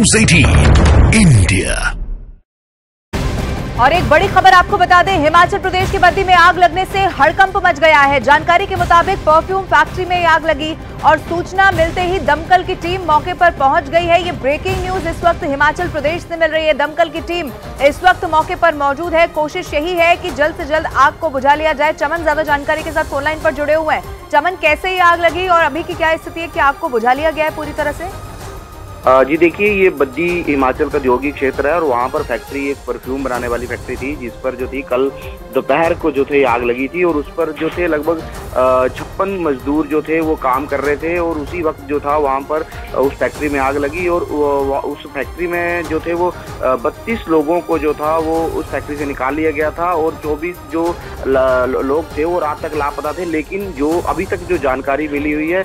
News 18 India. और एक बड़ी खबर आपको बता दें, हिमाचल प्रदेश की बद्दी में आग लगने से हड़कंप मच गया है। जानकारी के मुताबिक परफ्यूम फैक्ट्री में आग लगी और सूचना मिलते ही दमकल की टीम मौके पर पहुंच गई है। ये ब्रेकिंग न्यूज इस वक्त हिमाचल प्रदेश से मिल रही है। दमकल की टीम इस वक्त मौके पर मौजूद है। कोशिश यही है कि जल्द से जल्द आग को बुझा लिया जाए। चमन ज्यादा जानकारी के साथ फोन लाइन पर जुड़े हुए हैं। चमन, कैसे ये आग लगी और अभी की क्या स्थिति है? क्या आग को बुझा लिया गया है पूरी तरह से? जी देखिए, ये बद्दी हिमाचल का औद्योगिक क्षेत्र है और वहाँ पर फैक्ट्री, एक परफ्यूम बनाने वाली फैक्ट्री थी, जिस पर जो थी कल दोपहर को जो थे आग लगी थी और उस पर जो थे लगभग 56 मजदूर जो थे वो काम कर रहे थे और उसी वक्त जो था वहाँ पर उस फैक्ट्री में आग लगी और उस फैक्ट्री में जो थे वो 32 लोगों को जो था वो उस फैक्ट्री से निकाल लिया गया था और 24 जो लोग थे वो रात तक लापता थे। लेकिन जो अभी तक जो जानकारी मिली हुई है,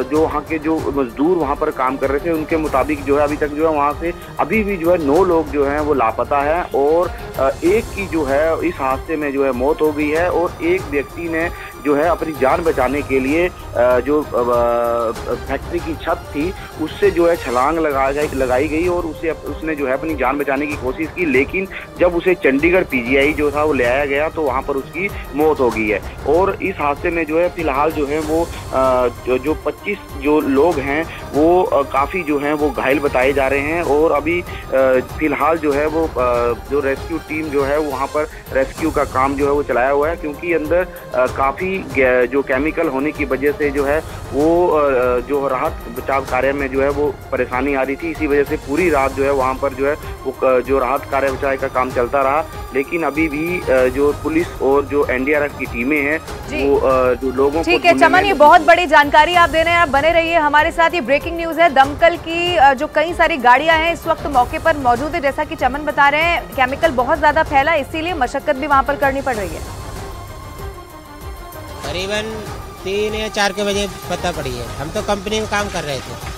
जो वहाँ के जो मजदूर वहाँ पर काम कर रहे थे उनके मुताबिक जो है अभी तक जो है वहाँ से अभी भी जो है 9 लोग जो हैं वो लापता हैं और एक की जो है इस हादसे में जो है मौत हो गई है और एक व्यक्ति ने जो है अपनी जान बचाने के लिए जो फैक्ट्री की छत थी उससे जो है छलांग लगाई गई और उसने जो है अपनी जान बचाने की कोशिश की। लेकिन जब उसे चंडीगढ़ पीजीआई जो था वो ले आया गया तो वहाँ पर उसकी मौत हो गई है। और इस हादसे में जो है फिलहाल जो है वो जो 25 जो लोग हैं वो काफ़ी जो हैं वो घायल बताए जा रहे हैं और अभी फिलहाल जो है वो जो रेस्क्यू टीम जो है वहाँ पर रेस्क्यू का काम जो है वो चलाया हुआ है, क्योंकि अंदर काफ़ी जो केमिकल होने की वजह से जो है वो जो राहत बचाव कार्य में जो है वो परेशानी आ रही थी। इसी वजह से पूरी रात जो है वहाँ पर जो है वो जो राहत कार्य बचाव का काम चलता रहा। लेकिन अभी भी जो पुलिस और जो एनडीआरएफ की टीमें हैं वो जो लोगों को ठीक है चमन, ये बहुत बड़ी जानकारी आप दे रहे हैं। आप बने रहिए हमारे साथ। ये ब्रेकिंग न्यूज है। दमकल की जो कई सारी गाड़ियां हैं इस वक्त मौके पर मौजूद है। जैसा कि चमन बता रहे हैं, केमिकल बहुत ज्यादा फैला, इसीलिए मशक्कत भी वहां पर करनी पड़ रही है। करीबन 3 या 4 के बजे पता पड़ी है। हम तो कंपनी में काम कर रहे थे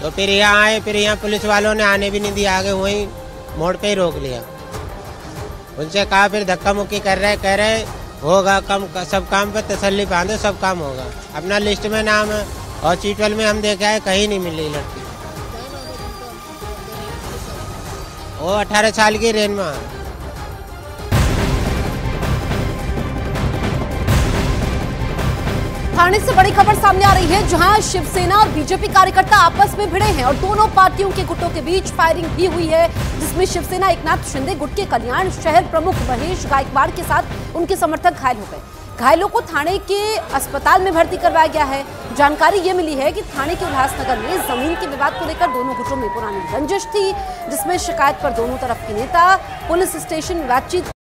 तो फिर यहाँ आए, फिर यहाँ पुलिस वालों ने आने भी नहीं दिया, आगे वहीं मोड़ पे ही रोक लिया। उनसे कहा, फिर धक्का मुक्की कर रहे, कह रहे होगा कम, सब काम पे तसल्ली बांधो, सब काम होगा। अपना लिस्ट में नाम है और चीटवल में हम देखा है कहीं नहीं मिली लड़की। वो 18 साल की रेनमा। ठाणे से बड़ी खबर सामने आ रही है, जहां शिवसेना और बीजेपी कार्यकर्ता आपस में भिड़े हैं और दोनों पार्टियों के गुटों के बीच फायरिंग भी हुई है, जिसमें शिवसेना एकनाथ शिंदे गुट के कल्याण शहर प्रमुख महेश गायकवाड़ के साथ उनके समर्थक घायल हो गए। घायलों को थाने के अस्पताल में भर्ती करवाया गया है। जानकारी ये मिली है कि थाने के उल्लासनगर में जमीन के विवाद को लेकर दोनों गुटों में पुरानी रंजिश थी, जिसमें शिकायत पर दोनों तरफ के नेता पुलिस स्टेशन बातचीत